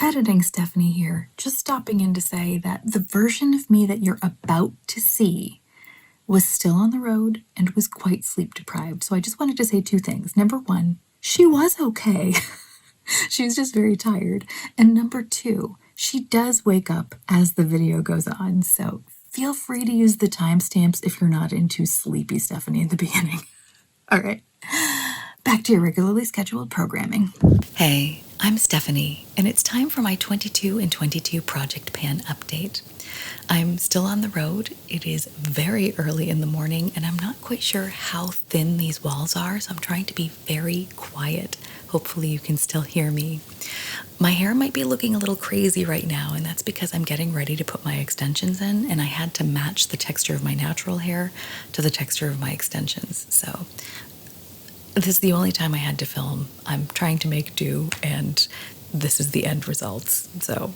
Editing Stephanie here, just stopping in to say that the version of me that you're about to see was still on the road and was quite sleep deprived. So I just wanted to say two things. Number one, she was okay. She was just very tired. And number two, she does wake up as the video goes on. So feel free to use the timestamps if you're not into sleepy Stephanie in the beginning. All right, back to your regularly scheduled programming. Hey, I'm Stephanie, and it's time for my 22 in 22 Project Pan update. I'm still on the road. It is very early in the morning, and I'm not quite sure how thin these walls are, so I'm trying to be very quiet. Hopefully you can still hear me. My hair might be looking a little crazy right now, and that's because I'm getting ready to put my extensions in, and I had to match the texture of my natural hair to the texture of my extensions. So this is the only time I had to film. I'm trying to make do, and this is the end results. So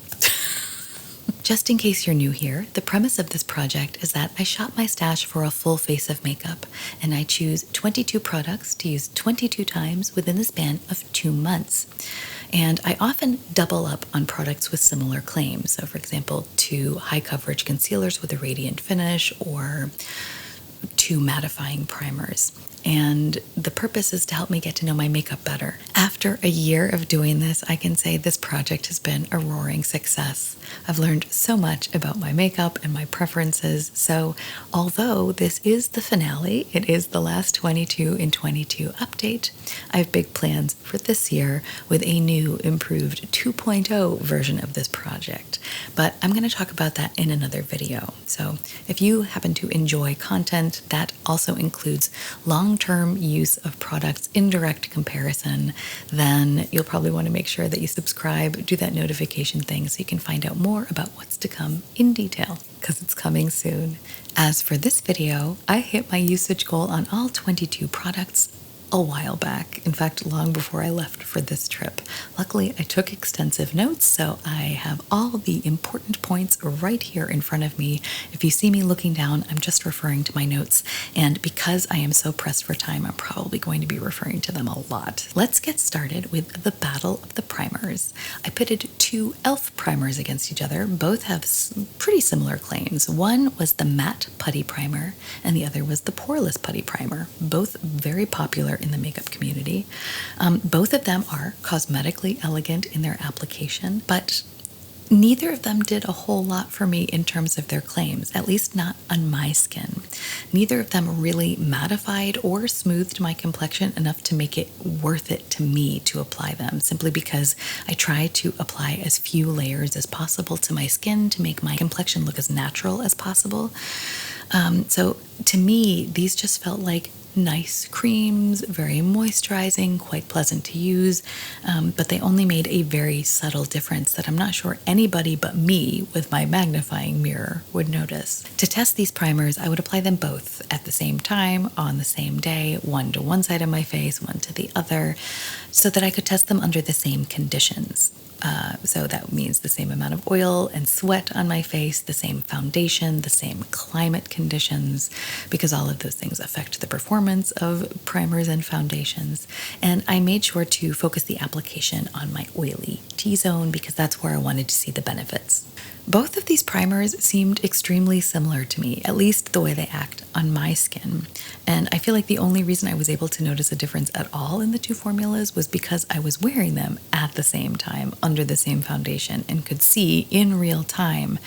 just in case you're new here, the premise of this project is that I shop my stash for a full face of makeup, and I choose 22 products to use 22 times within the span of 2 months. And I often double up on products with similar claims. So for example, 2 high coverage concealers with a radiant finish, or 2 mattifying primers. And the purpose is to help me get to know my makeup better. After a year of doing this, I can say this project has been a roaring success. I've learned so much about my makeup and my preferences. So although this is the finale, it is the last 22 in 22 update, I have big plans for this year with a new improved 2.0 version of this project. But I'm going to talk about that in another video. So if you happen to enjoy content that also includes long-term use of products in direct comparison, then you'll probably want to make sure that you subscribe, do that notification thing so you can find out more about what's to come in detail, because it's coming soon. As for this video, I hit my usage goal on all 22 products a while back. In fact, long before I left for this trip. Luckily, I took extensive notes, so I have all the important points right here in front of me. If you see me looking down, I'm just referring to my notes, and because I am so pressed for time, I'm probably going to be referring to them a lot. Let's get started with the battle of the primers. I pitted 2 e.l.f. primers against each other. Both have pretty similar claims. One was the matte putty primer, and the other was the poreless putty primer. Both very popular in the makeup community. Both of them are cosmetically elegant in their application, but neither of them did a whole lot for me in terms of their claims, at least not on my skin. Neither of them really mattified or smoothed my complexion enough to make it worth it to me to apply them, simply because I try to apply as few layers as possible to my skin to make my complexion look as natural as possible. So to me, these just felt like nice creams, very moisturizing, quite pleasant to use, but they only made a very subtle difference that I'm not sure anybody but me with my magnifying mirror would notice. To test these primers, I would apply them both at the same time, on the same day, one to one side of my face, one to the other, so that I could test them under the same conditions. So that means the same amount of oil and sweat on my face, the same foundation, the same climate conditions, because all of those things affect the performance of primers and foundations. And I made sure to focus the application on my oily T-zone because that's where I wanted to see the benefits. Both of these primers seemed extremely similar to me, at least the way they act on my skin. And I feel like the only reason I was able to notice a difference at all in the 2 formulas was because I was wearing them at the same time under the same foundation and could see in real time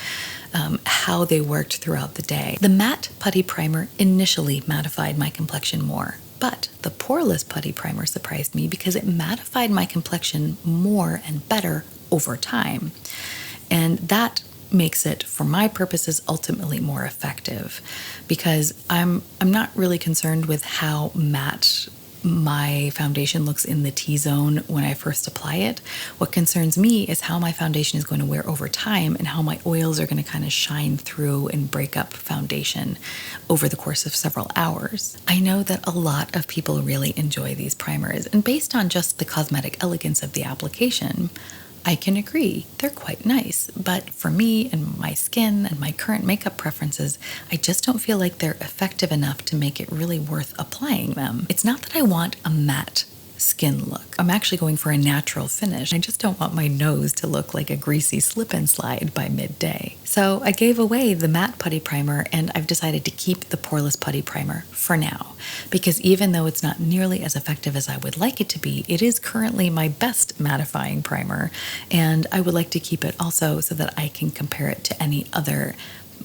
how they worked throughout the day. The matte putty primer initially mattified my complexion more, but the poreless putty primer surprised me because it mattified my complexion more and better over time. And that makes it, for my purposes, ultimately more effective, because I'm not really concerned with how matte my foundation looks in the T-zone when I first apply it. What concerns me is how my foundation is going to wear over time and how my oils are going to kind of shine through and break up foundation over the course of several hours. I know that a lot of people really enjoy these primers, and based on just the cosmetic elegance of the application, I can agree, they're quite nice, but for me and my skin and my current makeup preferences, I just don't feel like they're effective enough to make it really worth applying them. It's not that I want a matte skin look. I'm actually going for a natural finish. I just don't want my nose to look like a greasy slip and slide by midday. So I gave away the matte putty primer, and I've decided to keep the poreless putty primer for now, because even though it's not nearly as effective as I would like it to be, it is currently my best mattifying primer, and I would like to keep it also so that I can compare it to any other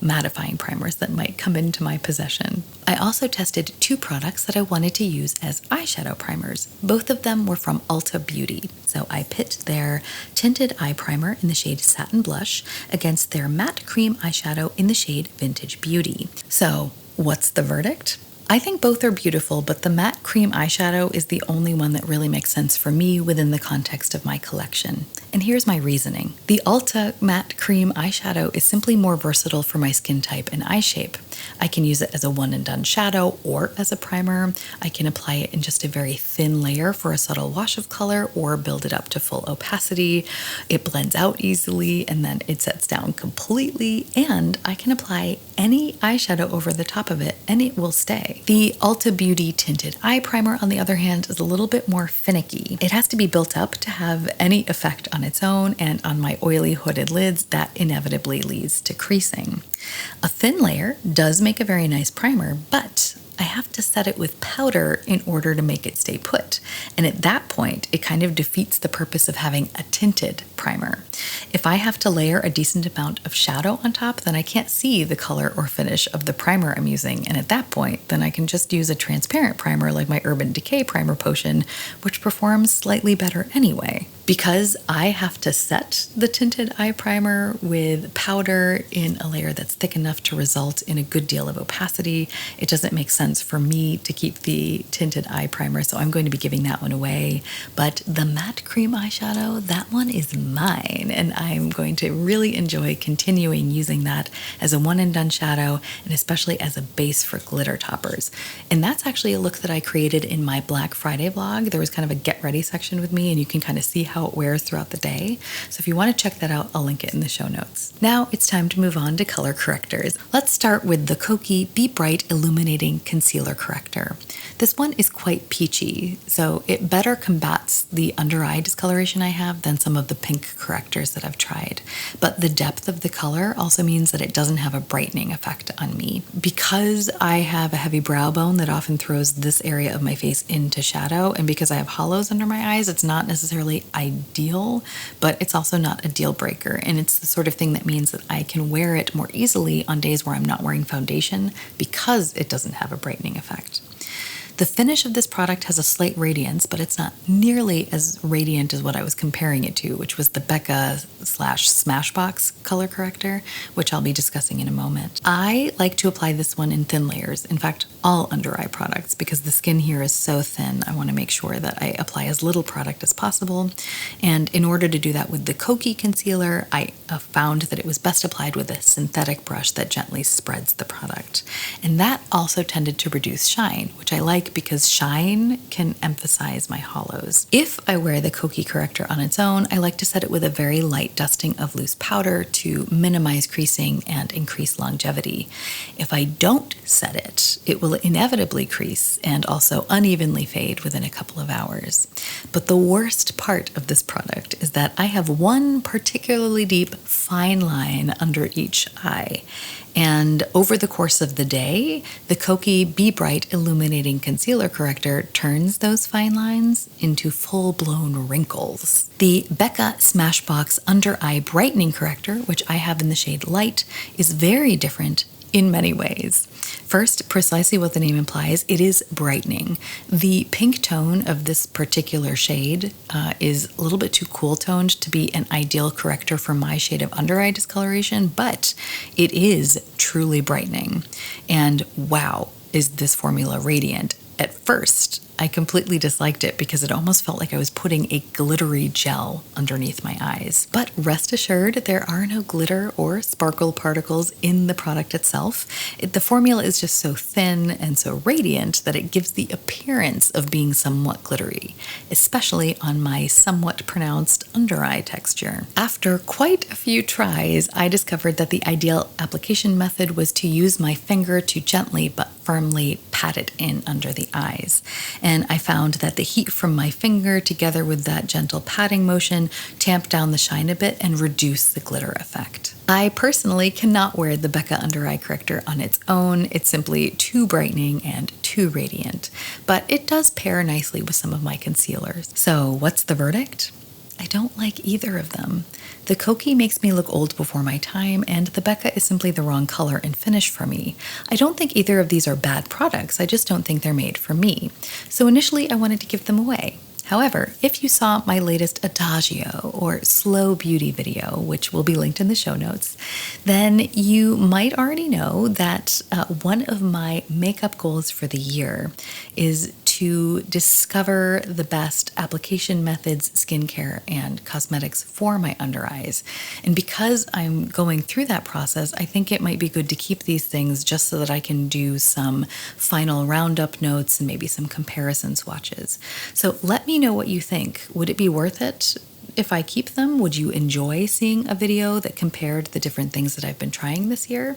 mattifying primers that might come into my possession. I also tested 2 products that I wanted to use as eyeshadow primers. Both of them were from Ulta Beauty. So I pit their tinted eye primer in the shade Satin Blush against their matte cream eyeshadow in the shade Vintage Beauty. So what's the verdict? I think both are beautiful, but the matte cream eyeshadow is the only one that really makes sense for me within the context of my collection. And here's my reasoning. The Ulta matte cream eyeshadow is simply more versatile for my skin type and eye shape. I can use it as a one and done shadow or as a primer. I can apply it in just a very thin layer for a subtle wash of color or build it up to full opacity. It blends out easily and then it sets down completely, and I can apply any eyeshadow over the top of it and it will stay. The Ulta Beauty tinted eye primer, on the other hand, is a little bit more finicky. It has to be built up to have any effect on its own, and on my oily hooded lids, that inevitably leads to creasing. A thin layer does make a very nice primer, but I have to set it with powder in order to make it stay put. And at that point, it kind of defeats the purpose of having a tinted primer. If I have to layer a decent amount of shadow on top, then I can't see the color or finish of the primer I'm using. And at that point, then I can just use a transparent primer like my Urban Decay Primer Potion, which performs slightly better anyway. Because I have to set the tinted eye primer with powder in a layer that's thick enough to result in a good deal of opacity, it doesn't make sense for me to keep the tinted eye primer, so I'm going to be giving that one away. But the matte cream eyeshadow, that one is mine, and I'm going to really enjoy continuing using that as a one and done shadow, and especially as a base for glitter toppers. And that's actually a look that I created in my Black Friday vlog. There was kind of a get ready section with me, and you can kind of see how it wears throughout the day. So if you want to check that out, I'll link it in the show notes. Now it's time to move on to color correctors. Let's start with the Kokie Be Bright Illuminating Concealer Corrector. This one is quite peachy, so it better combats the under eye discoloration I have than some of the pink correctors that I've tried. But the depth of the color also means that it doesn't have a brightening effect on me. Because I have a heavy brow bone that often throws this area of my face into shadow, and because I have hollows under my eyes, it's not necessarily ideal, but it's also not a deal breaker. And it's the sort of thing that means that I can wear it more easily on days where I'm not wearing foundation because it doesn't have a brightening effect. The finish of this product has a slight radiance, but it's not nearly as radiant as what I was comparing it to, which was the Becca/Smashbox color corrector, which I'll be discussing in a moment. I like to apply this one in thin layers. In fact, all under eye products, because the skin here is so thin, I want to make sure that I apply as little product as possible. And in order to do that with the Kokie concealer, I found that it was best applied with a synthetic brush that gently spreads the product. And that also tended to reduce shine, which I like because shine can emphasize my hollows. If I wear the Kokie corrector on its own, I like to set it with a very light dusting of loose powder to minimize creasing and increase longevity. If I don't set it, it will inevitably crease and also unevenly fade within a couple of hours. But the worst part of this product is that I have one particularly deep fine line under each eye. And over the course of the day, the Kokie Be Bright Illuminating Concealer Corrector turns those fine lines into full-blown wrinkles. The Becca Smashbox Under Eye Brightening Corrector, which I have in the shade Light, is very different in many ways. First, precisely what the name implies, it is brightening. The pink tone of this particular shade is a little bit too cool toned to be an ideal corrector for my shade of under eye discoloration, but it is truly brightening. And wow, is this formula radiant. At first, I completely disliked it because it almost felt like I was putting a glittery gel underneath my eyes. But rest assured, there are no glitter or sparkle particles in the product itself. The formula is just so thin and so radiant that it gives the appearance of being somewhat glittery, especially on my somewhat pronounced under eye texture. After quite a few tries, I discovered that the ideal application method was to use my finger to gently but firmly pat it in under the eyes. And I found that the heat from my finger together with that gentle patting motion tamped down the shine a bit and reduced the glitter effect. I personally cannot wear the Becca Under Eye Corrector on its own. It's simply too brightening and too radiant, but it does pair nicely with some of my concealers. So what's the verdict? I don't like either of them. The Koki makes me look old before my time, and the Becca is simply the wrong color and finish for me. I don't think either of these are bad products, I just don't think they're made for me. So initially I wanted to give them away. However, if you saw my latest Adagio or Slow Beauty video, which will be linked in the show notes, then you might already know that one of my makeup goals for the year is to discover the best application methods, skincare, and cosmetics for my under eyes. And because I'm going through that process, I think it might be good to keep these things just so that I can do some final roundup notes and maybe some comparison swatches. So let me know what you think. Would it be worth it if I keep them? Would you enjoy seeing a video that compared the different things that I've been trying this year?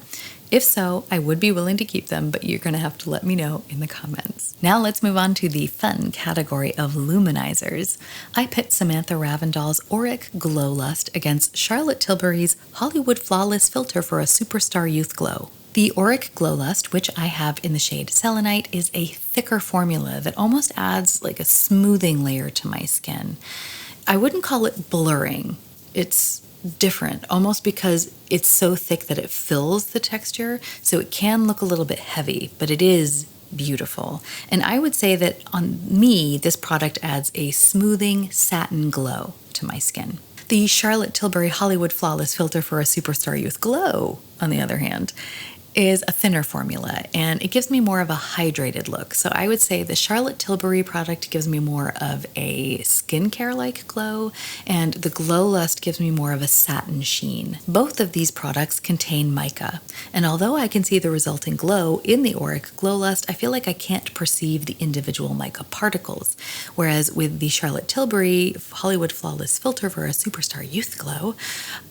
If so, I would be willing to keep them, but you're going to have to let me know in the comments. Now let's move on to the fun category of Luminizers. I pit Samantha Ravndal's Auric Glow Lust against Charlotte Tilbury's Hollywood Flawless Filter for a Superstar Youth Glow. The Auric Glow Lust, which I have in the shade Selenite, is a thicker formula that almost adds like a smoothing layer to my skin. I wouldn't call it blurring. It's different, almost because it's so thick that it fills the texture, so it can look a little bit heavy, but it is beautiful. And I would say that on me, this product adds a smoothing satin glow to my skin. The Charlotte Tilbury Hollywood Flawless Filter for a Superstar Youth Glow, on the other hand, is a thinner formula, and it gives me more of a hydrated look. So I would say the Charlotte Tilbury product gives me more of a skincare-like glow, and the Glow Lust gives me more of a satin sheen. Both of these products contain mica, and although I can see the resulting glow in the Auric Glow Lust, I feel like I can't perceive the individual mica particles, whereas with the Charlotte Tilbury Hollywood Flawless Filter for a Superstar Youth Glow,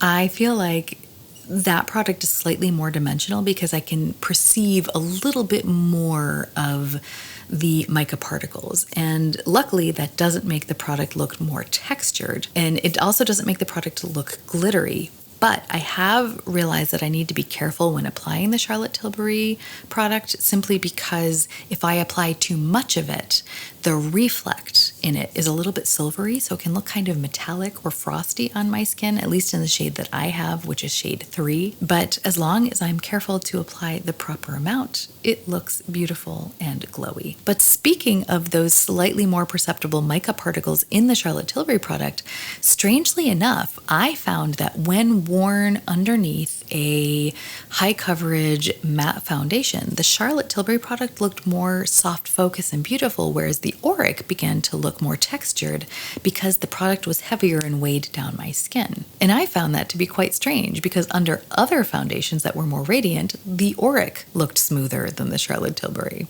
I feel like that product is slightly more dimensional because I can perceive a little bit more of the mica particles. And luckily, that doesn't make the product look more textured. And it also doesn't make the product look glittery. But I have realized that I need to be careful when applying the Charlotte Tilbury product, simply because if I apply too much of it, the reflect in it is a little bit silvery, so it can look kind of metallic or frosty on my skin, at least in the shade that I have, which is shade 3. But as long as I'm careful to apply the proper amount, it looks beautiful and glowy. But speaking of those slightly more perceptible mica particles in the Charlotte Tilbury product, strangely enough, I found that when worn underneath a high coverage matte foundation, the Charlotte Tilbury product looked more soft focus and beautiful, whereas the Auric began to look more textured because the product was heavier and weighed down my skin. And I found that to be quite strange because under other foundations that were more radiant, the Auric looked smoother than the Charlotte Tilbury.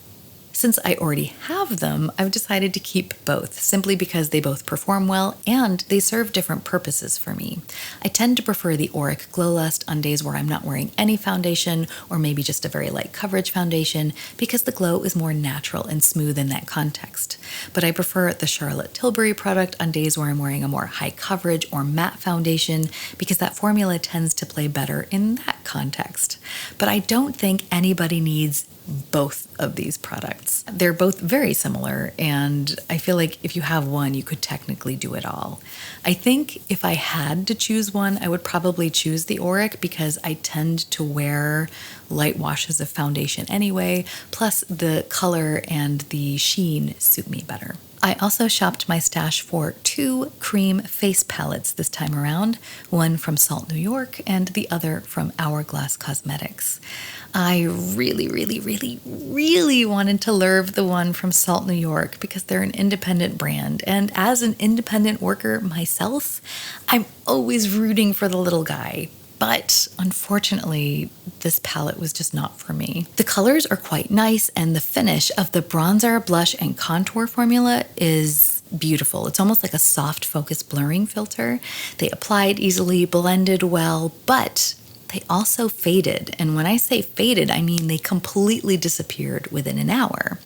Since I already have them, I've decided to keep both, simply because they both perform well and they serve different purposes for me. I tend to prefer the Auric Glow Lust on days where I'm not wearing any foundation, or maybe just a very light coverage foundation, because the glow is more natural and smooth in that context. But I prefer the Charlotte Tilbury product on days where I'm wearing a more high coverage or matte foundation, because that formula tends to play better in that context. But I don't think anybody needs both of these products. They're both very similar, and I feel like if you have one, you could technically do it all. I think if I had to choose one, I would probably choose the Auric because I tend to wear light washes of foundation anyway, plus the color and the sheen suit me better. I also shopped my stash for 2 cream face palettes this time around, one from Salt New York and the other from Hourglass Cosmetics. I really wanted to love the one from Salt New York because they're an independent brand, and as an independent worker myself, I'm always rooting for the little guy. But unfortunately, this palette was just not for me. The colors are quite nice, and the finish of the bronzer, blush, and contour formula is beautiful. It's almost like a soft focus blurring filter. They applied easily, blended well, but they also faded. And when I say faded, I mean they completely disappeared within an hour.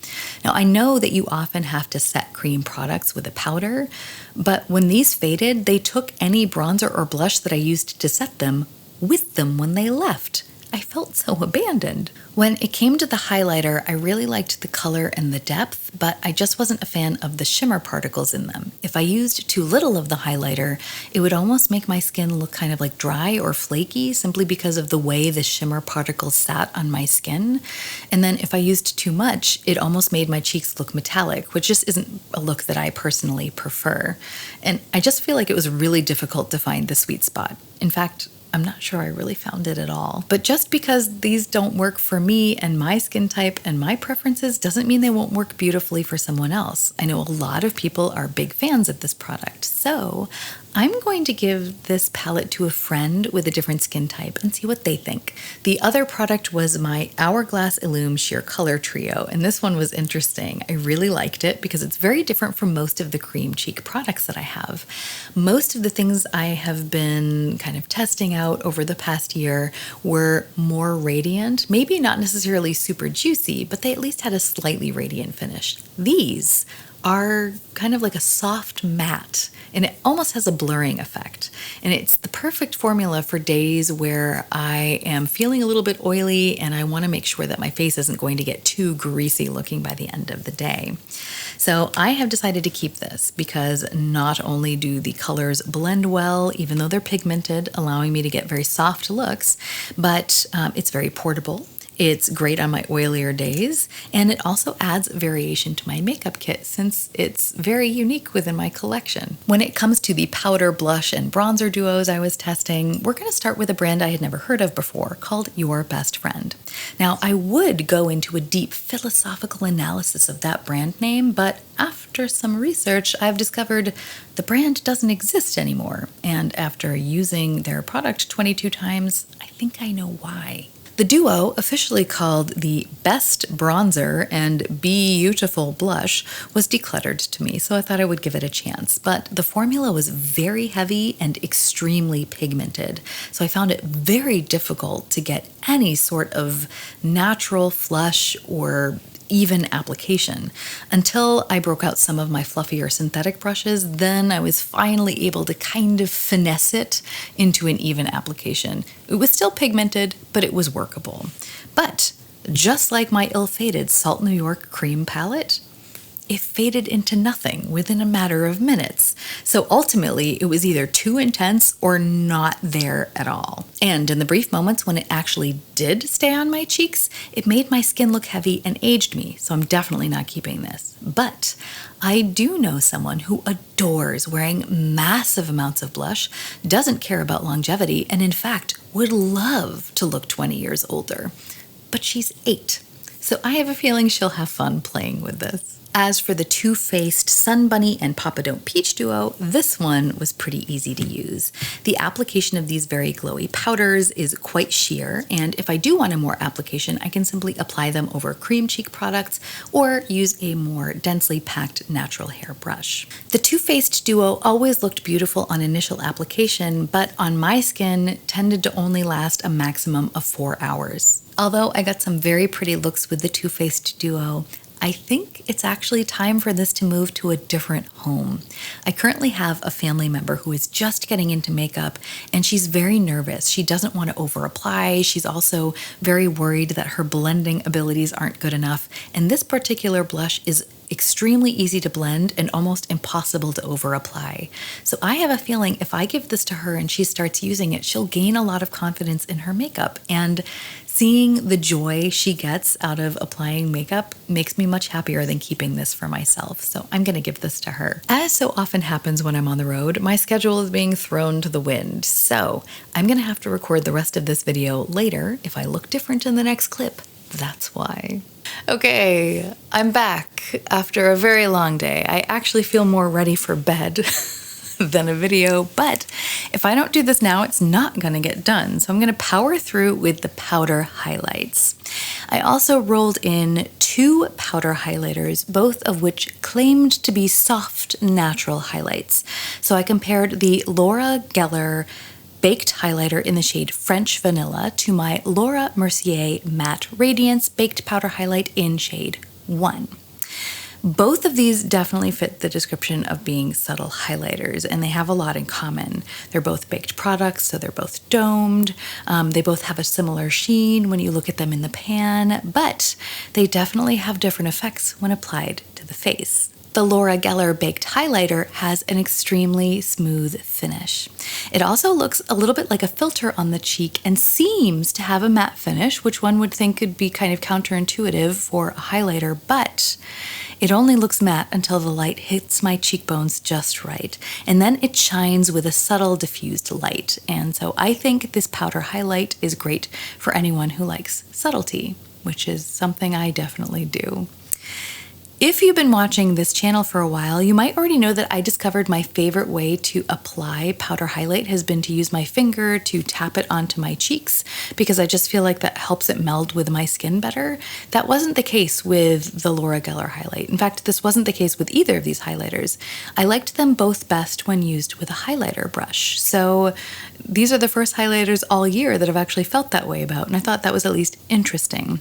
Now, I know that you often have to set cream products with a powder, but when these faded, they took any bronzer or blush that I used to set them with them when they left. I felt so abandoned. When it came to the highlighter, I really liked the color and the depth, but I just wasn't a fan of the shimmer particles in them. If I used too little of the highlighter, it would almost make my skin look kind of like dry or flaky simply because of the way the shimmer particles sat on my skin. And then if I used too much, it almost made my cheeks look metallic, which just isn't a look that I personally prefer. And I just feel like it was really difficult to find the sweet spot. In fact, I'm not sure I really found it at all. But just because these don't work for me and my skin type and my preferences doesn't mean they won't work beautifully for someone else. I know a lot of people are big fans of this product, so I'm going to give this palette to a friend with a different skin type and see what they think. The other product was my Hourglass Illume Sheer Color Trio, and this one was interesting. I really liked it because it's very different from most of the cream cheek products that I have. Most of the things I have been kind of testing out over the past year were more radiant, maybe not necessarily super juicy, but they at least had a slightly radiant finish. These are kind of like a soft matte, and it almost has a blurring effect. And it's the perfect formula for days where I am feeling a little bit oily and I want to make sure that my face isn't going to get too greasy looking by the end of the day. So I have decided to keep this because not only do the colors blend well, even though they're pigmented, allowing me to get very soft looks, but it's very portable. It's great on my oilier days, and it also adds variation to my makeup kit since it's very unique within my collection. When it comes to the powder, blush, and bronzer duos I was testing, we're going to start with a brand I had never heard of before called Your Best Friend. Now, I would go into a deep philosophical analysis of that brand name, but after some research, I've discovered the brand doesn't exist anymore, and after using their product 22 times, I think I know why. The duo, officially called the Best Bronzer and Beautiful Blush, was decluttered to me, so I thought I would give it a chance. But the formula was very heavy and extremely pigmented, so I found it very difficult to get any sort of natural flush or even application. Until I broke out some of my fluffier synthetic brushes, then I was finally able to kind of finesse it into an even application. It was still pigmented, but it was workable. But just like my ill-fated Salt New York cream palette, it faded into nothing within a matter of minutes. So ultimately, it was either too intense or not there at all. And in the brief moments when it actually did stay on my cheeks, it made my skin look heavy and aged me, so I'm definitely not keeping this. But I do know someone who adores wearing massive amounts of blush, doesn't care about longevity, and in fact, would love to look 20 years older. But she's 8, so I have a feeling she'll have fun playing with this. As for the Too Faced Sun Bunny and Papa Don't Peach duo, this one was pretty easy to use. The application of these very glowy powders is quite sheer, and if I do want a more application, I can simply apply them over cream cheek products or use a more densely packed natural hair brush. The Too Faced duo always looked beautiful on initial application, but on my skin tended to only last a maximum of 4 hours. Although I got some very pretty looks with the Too Faced duo, I think it's actually time for this to move to a different home. I currently have a family member who is just getting into makeup, and she's very nervous. She doesn't want to over-apply. She's also very worried that her blending abilities aren't good enough, and this particular blush is extremely easy to blend and almost impossible to over-apply. So I have a feeling if I give this to her and she starts using it, she'll gain a lot of confidence in her makeup, and seeing the joy she gets out of applying makeup makes me much happier than keeping this for myself. So I'm going to give this to her. As so often happens when I'm on the road, my schedule is being thrown to the wind. So I'm going to have to record the rest of this video later. If I look different in the next clip, that's why. Okay, I'm back after a very long day. I actually feel more ready for bed than a video, but if I don't do this now, it's not gonna get done. So I'm gonna power through with the powder highlights. I also rolled in 2 powder highlighters, both of which claimed to be soft, natural highlights. So I compared the Laura Geller Baked Highlighter in the shade French Vanilla to my Laura Mercier Matte Radiance Baked Powder Highlight in shade 1. Both of these definitely fit the description of being subtle highlighters, and they have a lot in common. They're both baked products, so they're both domed. They both have a similar sheen when you look at them in the pan, but they definitely have different effects when applied to the face. The Laura Geller Baked Highlighter has an extremely smooth finish. It also looks a little bit like a filter on the cheek and seems to have a matte finish, which one would think could be kind of counterintuitive for a highlighter, but it only looks matte until the light hits my cheekbones just right, and then it shines with a subtle diffused light. And so I think this powder highlight is great for anyone who likes subtlety, which is something I definitely do. If you've been watching this channel for a while, you might already know that I discovered my favorite way to apply powder highlight has been to use my finger to tap it onto my cheeks, because I just feel like that helps it meld with my skin better. That wasn't the case with the Laura Geller highlight. In fact, this wasn't the case with either of these highlighters. I liked them both best when used with a highlighter brush. So these are the first highlighters all year that I've actually felt that way about, and I thought that was at least interesting.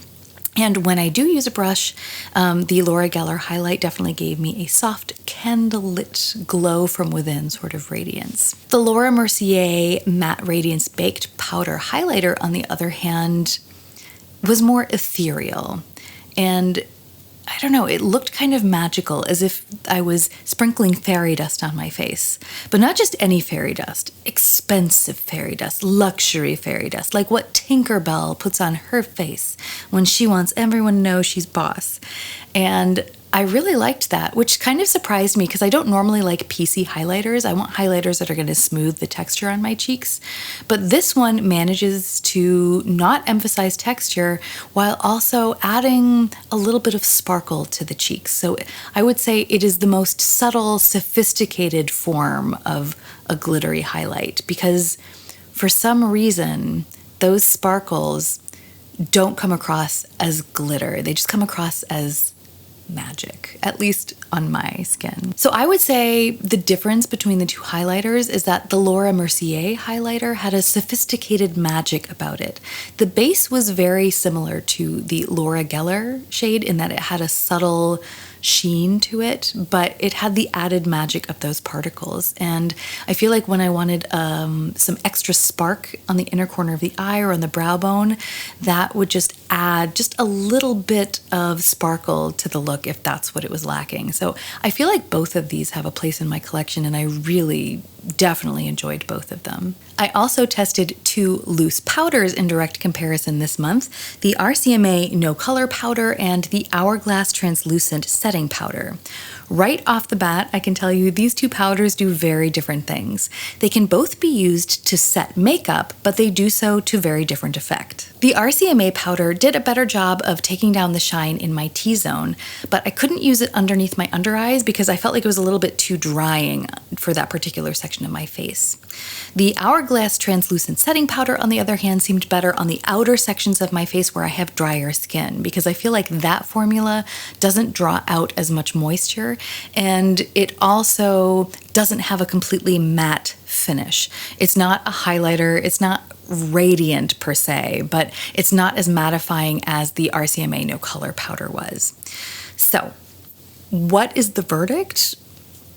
And when I do use a brush, the Laura Geller highlight definitely gave me a soft, candlelit glow from within sort of radiance. The Laura Mercier Matte Radiance Baked Powder Highlighter, on the other hand, was more ethereal. And I don't know, it looked kind of magical, as if I was sprinkling fairy dust on my face. But not just any fairy dust, expensive fairy dust, luxury fairy dust, like what Tinkerbell puts on her face when she wants everyone to know she's boss. And I really liked that, which kind of surprised me because I don't normally like PC highlighters. I want highlighters that are going to smooth the texture on my cheeks. But this one manages to not emphasize texture while also adding a little bit of sparkle to the cheeks. So I would say it is the most subtle, sophisticated form of a glittery highlight, because for some reason, those sparkles don't come across as glitter. They just come across as magic, at least on my skin. So I would say the difference between the two highlighters is that the Laura Mercier highlighter had a sophisticated magic about it. The base was very similar to the Laura Geller shade in that it had a subtle sheen to it, but it had the added magic of those particles. And I feel like when I wanted some extra spark on the inner corner of the eye or on the brow bone, that would just add just a little bit of sparkle to the look if that's what it was lacking. So I feel like both of these have a place in my collection, and I really definitely enjoyed both of them. I also tested two loose powders in direct comparison this month, the RCMA No Color Powder and the Hourglass Translucent Setting Powder. Right off the bat, I can tell you these two powders do very different things. They can both be used to set makeup, but they do so to very different effect. The RCMA powder did a better job of taking down the shine in my T-zone, but I couldn't use it underneath my under eyes because I felt like it was a little bit too drying for that particular section of my face. The Hourglass Translucent Setting Powder, on the other hand, seemed better on the outer sections of my face where I have drier skin, because I feel like that formula doesn't draw out as much moisture, and it also doesn't have a completely matte finish. It's not a highlighter, it's not radiant per se, but it's not as mattifying as the RCMA No Color Powder was. So, what is the verdict?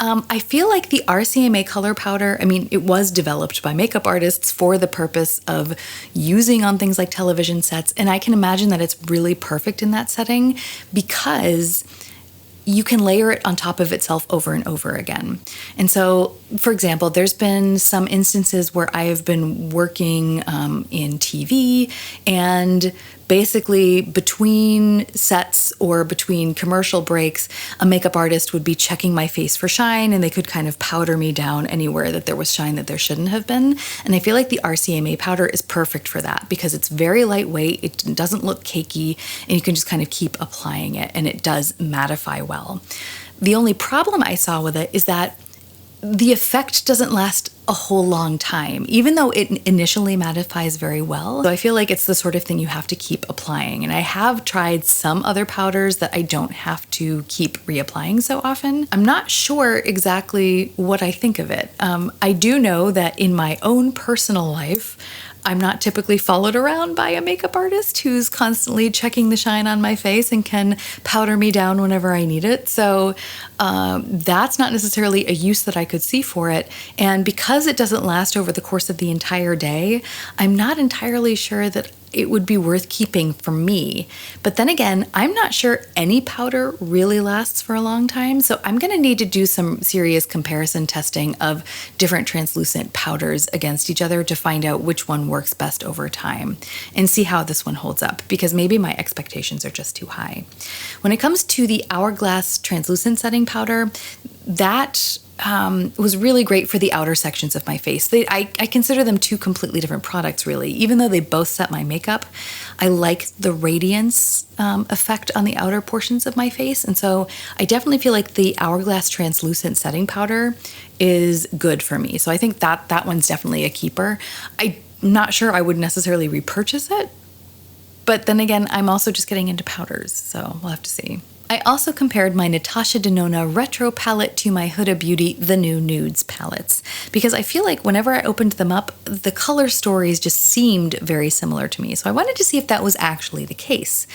I feel like the RCMA color powder, I mean, it was developed by makeup artists for the purpose of using on things like television sets, and I can imagine that it's really perfect in that setting because you can layer it on top of itself over and over again. And so, for example, there's been some instances where I have been working in TV, and basically between sets or between commercial breaks, a makeup artist would be checking my face for shine, and they could kind of powder me down anywhere that there was shine that there shouldn't have been. And I feel like the RCMA powder is perfect for that because it's very lightweight, it doesn't look cakey, and you can just kind of keep applying it, and it does mattify well. The only problem I saw with it is that the effect doesn't last a whole long time, even though it initially mattifies very well. So I feel like it's the sort of thing you have to keep applying. And I have tried some other powders that I don't have to keep reapplying so often. I'm not sure exactly what I think of it. I do know that in my own personal life, I'm not typically followed around by a makeup artist who's constantly checking the shine on my face and can powder me down whenever I need it. So that's not necessarily a use that I could see for it. And because it doesn't last over the course of the entire day, I'm not entirely sure that it would be worth keeping for me. But then again, I'm not sure any powder really lasts for a long time, so I'm gonna need to do some serious comparison testing of different translucent powders against each other to find out which one works best over time and see how this one holds up, because maybe my expectations are just too high. When it comes to the Hourglass translucent setting powder, that was really great for the outer sections of my face. I consider them two completely different products, really. Even though they both set my makeup, I like the radiance effect on the outer portions of my face. And so I definitely feel like the Hourglass translucent setting powder is good for me. So I think that one's definitely a keeper. I'm not sure I would necessarily repurchase it, but then again, I'm also just getting into powders, so we'll have to see. I also compared my Natasha Denona Retro palette to my Huda Beauty The New Nudes palettes, because I feel like whenever I opened them up, the color stories just seemed very similar to me. So I wanted to see if that was actually the case,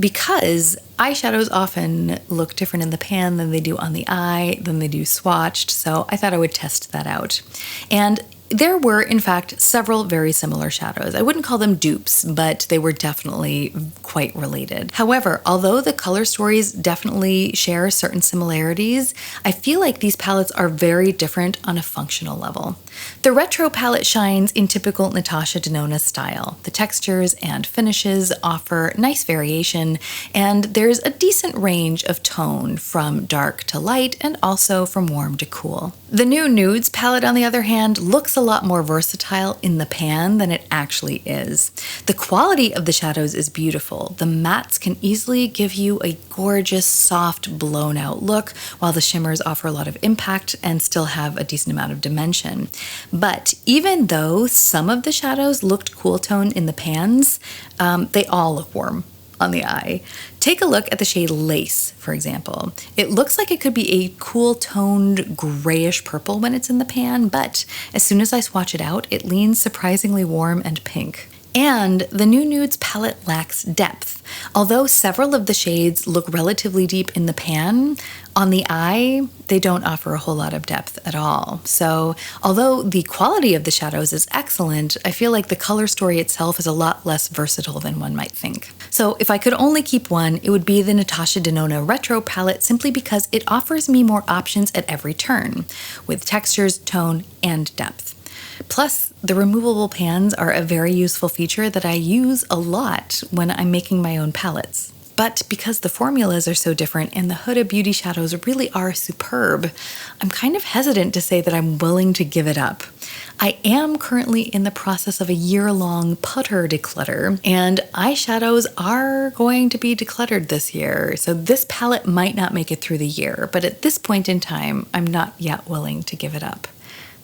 because eyeshadows often look different in the pan than they do on the eye, than they do swatched, so I thought I would test that out. And there were, in fact, several very similar shadows. I wouldn't call them dupes, but they were definitely quite related. However, although the color stories definitely share certain similarities, I feel like these palettes are very different on a functional level. The Retro palette shines in typical Natasha Denona style. The textures and finishes offer nice variation, and there's a decent range of tone from dark to light and also from warm to cool. The New Nudes palette, on the other hand, looks a lot more versatile in the pan than it actually is. The quality of the shadows is beautiful. The mattes can easily give you a gorgeous, soft, blown out look, while the shimmers offer a lot of impact and still have a decent amount of dimension. But even though some of the shadows looked cool toned in the pans, they all look warm on the eye. Take a look at the shade Lace, for example. It looks like it could be a cool toned grayish purple when it's in the pan, but as soon as I swatch it out, it leans surprisingly warm and pink. And the New Nudes palette lacks depth. Although several of the shades look relatively deep in the pan, on the eye, they don't offer a whole lot of depth at all. So although the quality of the shadows is excellent, I feel like the color story itself is a lot less versatile than one might think. So if I could only keep one, it would be the Natasha Denona Retro palette, simply because it offers me more options at every turn, with textures, tone, and depth. Plus, the removable pans are a very useful feature that I use a lot when I'm making my own palettes. But because the formulas are so different and the Huda Beauty shadows really are superb, I'm kind of hesitant to say that I'm willing to give it up. I am currently in the process of a year-long putter declutter, and eyeshadows are going to be decluttered this year, so this palette might not make it through the year, but at this point in time, I'm not yet willing to give it up.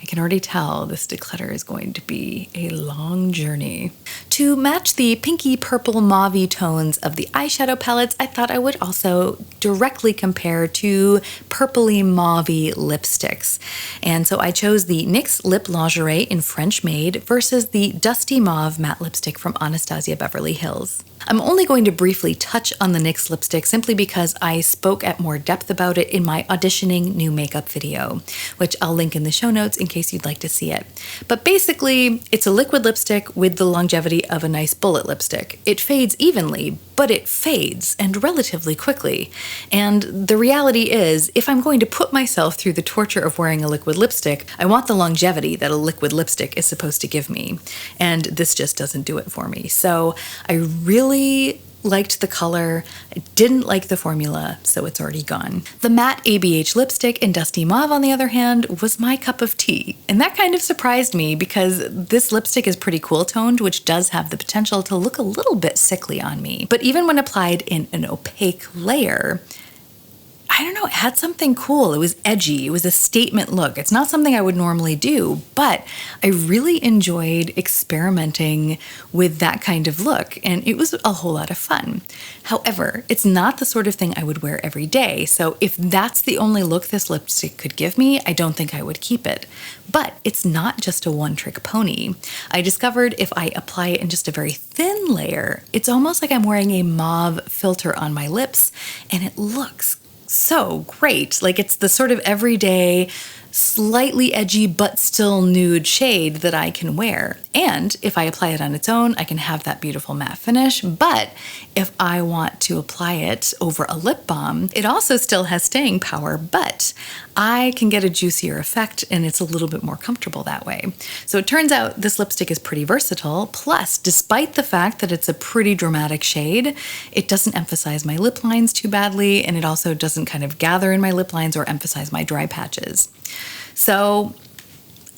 I can already tell this declutter is going to be a long journey. To match the pinky purple mauve-y tones of the eyeshadow palettes, I thought I would also directly compare two purpley mauve-y lipsticks. And so I chose the NYX Lip Lingerie in French Maid versus the Dusty Mauve matte lipstick from Anastasia Beverly Hills. I'm only going to briefly touch on the NYX lipstick simply because I spoke at more depth about it in my auditioning new makeup video, which I'll link in the show notes in case you'd like to see it. But basically, it's a liquid lipstick with the longevity of a nice bullet lipstick. It fades evenly, but it fades, and relatively quickly. And the reality is, if I'm going to put myself through the torture of wearing a liquid lipstick, I want the longevity that a liquid lipstick is supposed to give me. And this just doesn't do it for me. So I really liked the color. I didn't like the formula, so it's already gone. The matte ABH lipstick in Dusty Mauve, on the other hand, was my cup of tea. And that kind of surprised me because this lipstick is pretty cool toned, which does have the potential to look a little bit sickly on me. But even when applied in an opaque layer, I don't know, it had something cool. It was edgy. It was a statement look. It's not something I would normally do, but I really enjoyed experimenting with that kind of look, and it was a whole lot of fun. However, it's not the sort of thing I would wear every day, so if that's the only look this lipstick could give me, I don't think I would keep it. But it's not just a one-trick pony. I discovered if I apply it in just a very thin layer, it's almost like I'm wearing a mauve filter on my lips, and it looks so great. Like it's the sort of everyday, slightly edgy but still nude shade that I can wear. And if I apply it on its own, I can have that beautiful matte finish. But if I want to apply it over a lip balm, it also still has staying power, but I can get a juicier effect and it's a little bit more comfortable that way. So it turns out this lipstick is pretty versatile. Plus, despite the fact that it's a pretty dramatic shade, it doesn't emphasize my lip lines too badly, and it also doesn't kind of gather in my lip lines or emphasize my dry patches. So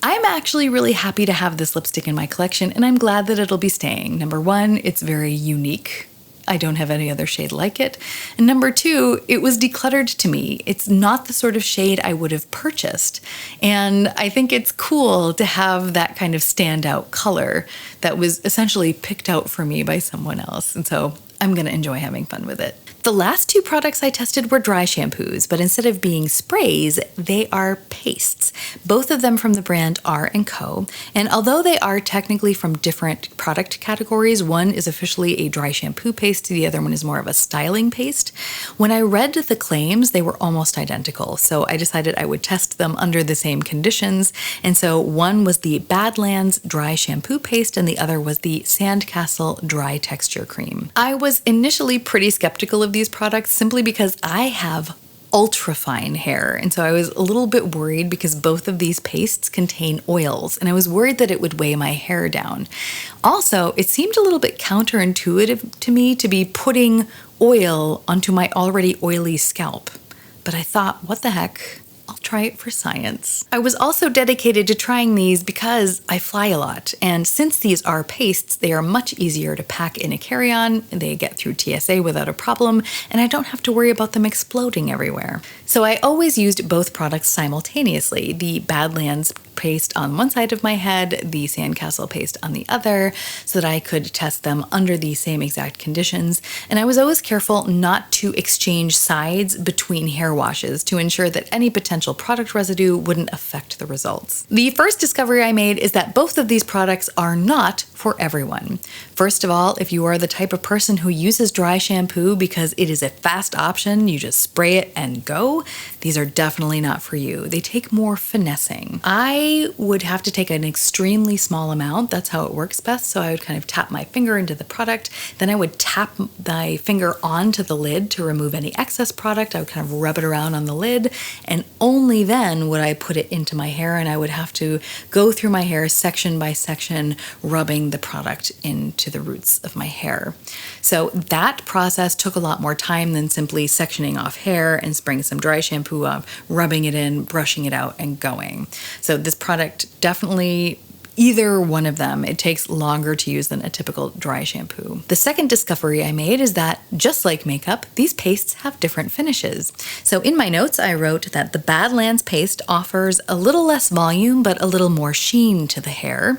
I'm actually really happy to have this lipstick in my collection, and I'm glad that it'll be staying. Number one, it's very unique. I don't have any other shade like it. And number two, it was decluttered to me. It's not the sort of shade I would have purchased. And I think it's cool to have that kind of standout color that was essentially picked out for me by someone else. And so I'm going to enjoy having fun with it. The last two products I tested were dry shampoos, but instead of being sprays, they are pastes. Both of them from the brand r+co. And although they are technically from different product categories, one is officially a dry shampoo paste, the other one is more of a styling paste. When I read the claims, they were almost identical. So I decided I would test them under the same conditions. And so one was the Badlands dry shampoo paste and the other was the Sandcastle dry texture cream. I was initially pretty skeptical of these products simply because I have ultra fine hair, and so I was a little bit worried because both of these pastes contain oils, and I was worried that it would weigh my hair down. Also, it seemed a little bit counterintuitive to me to be putting oil onto my already oily scalp, but I thought, what the heck? I'll try it for science. I was also dedicated to trying these because I fly a lot, and since these are pastes, they are much easier to pack in a carry-on, they get through TSA without a problem, and I don't have to worry about them exploding everywhere. So I always used both products simultaneously, the Badlands paste on one side of my head, the Sandcastle paste on the other, so that I could test them under the same exact conditions. And I was always careful not to exchange sides between hair washes to ensure that any potential product residue wouldn't affect the results. The first discovery I made is that both of these products are not for everyone. First of all, if you are the type of person who uses dry shampoo because it is a fast option, you just spray it and go, these are definitely not for you. They take more finessing. I would have to take an extremely small amount. That's how it works best. So I would kind of tap my finger into the product. Then I would tap my finger onto the lid to remove any excess product. I would kind of rub it around on the lid. And only then would I put it into my hair, and I would have to go through my hair section by section, rubbing the product into the roots of my hair. So that process took a lot more time than simply sectioning off hair and spraying some dry shampoo off, rubbing it in, brushing it out, and going. So this product definitely, either one of them, it takes longer to use than a typical dry shampoo. The second discovery I made is that, just like makeup, these pastes have different finishes. So in my notes, I wrote that the Badlands paste offers a little less volume, but a little more sheen to the hair.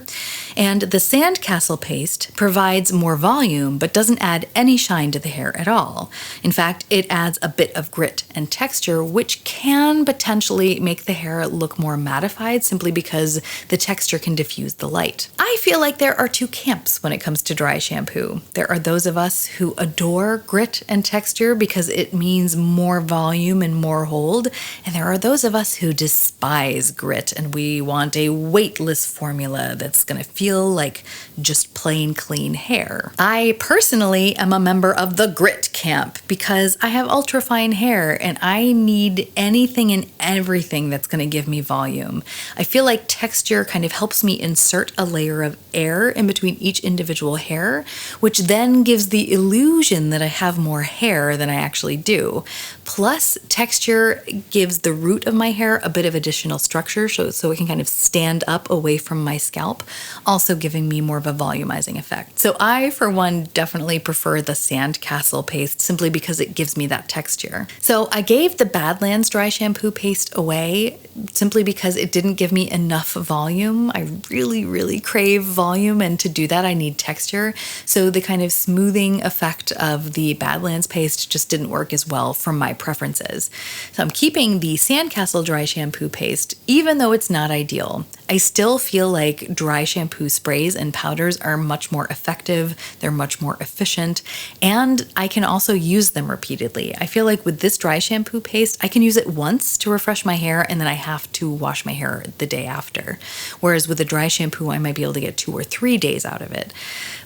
And the Sandcastle paste provides more volume, but doesn't add any shine to the hair at all. In fact, it adds a bit of grit and texture, which can potentially make the hair look more mattified simply because the texture can diffuse the light. I feel like there are two camps when it comes to dry shampoo. There are those of us who adore grit and texture because it means more volume and more hold, and there are those of us who despise grit and we want a weightless formula that's gonna feel like just plain clean hair. I personally am a member of the grit camp because I have ultra fine hair and I need anything and everything that's gonna give me volume. I feel like texture kind of helps me insert a layer of air in between each individual hair, which then gives the illusion that I have more hair than I actually do. Plus, texture gives the root of my hair a bit of additional structure so it can kind of stand up away from my scalp, also giving me more of a volumizing effect. So I, for one, definitely prefer the Sandcastle paste simply because it gives me that texture. So I gave the Badlands dry shampoo paste away simply because it didn't give me enough volume. I really, really crave volume, and to do that I need texture. So the kind of smoothing effect of the Badlands paste just didn't work as well for my preferences. So I'm keeping the Sandcastle dry shampoo paste, even though it's not ideal. I still feel like dry shampoo sprays and powders are much more effective, they're much more efficient, and I can also use them repeatedly. I feel like with this dry shampoo paste, I can use it once to refresh my hair and then I have to wash my hair the day after. Whereas with a dry shampoo, I might be able to get 2 or 3 days out of it.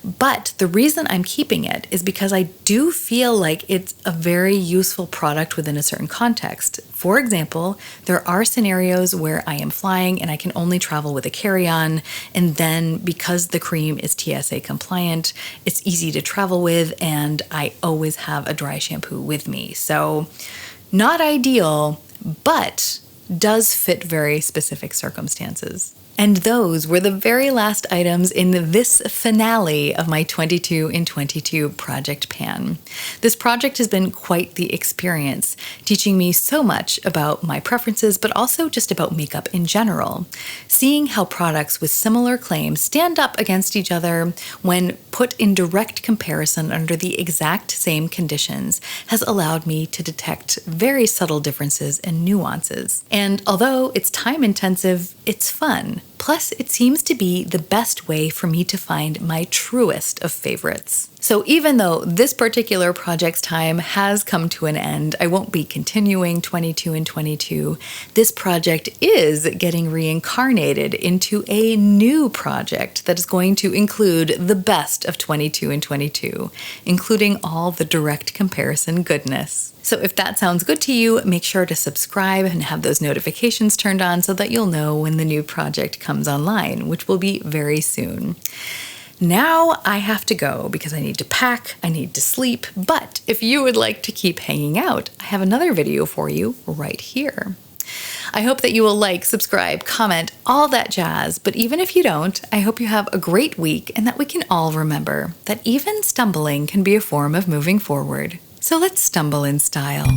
But the reason I'm keeping it is because I do feel like it's a very useful product within a certain context. For example, there are scenarios where I am flying and I can only travel with a carry-on, and then because the cream is TSA compliant, it's easy to travel with, and I always have a dry shampoo with me. So not ideal, but does fit very specific circumstances. And those were the very last items in this finale of my 22 in 22 project pan. This project has been quite the experience, teaching me so much about my preferences, but also just about makeup in general. Seeing how products with similar claims stand up against each other when put in direct comparison under the exact same conditions has allowed me to detect very subtle differences and nuances. And although it's time intensive, it's fun. Plus, it seems to be the best way for me to find my truest of favorites. So even though this particular project's time has come to an end, I won't be continuing 22 in 22. This project is getting reincarnated into a new project that is going to include the best of 22 in 22, including all the direct comparison goodness. So if that sounds good to you, make sure to subscribe and have those notifications turned on so that you'll know when the new project comes online, which will be very soon. Now I have to go because I need to pack, I need to sleep, but if you would like to keep hanging out, I have another video for you right here. I hope that you will like, subscribe, comment, all that jazz, but even if you don't, I hope you have a great week and that we can all remember that even stumbling can be a form of moving forward. So let's stumble in style.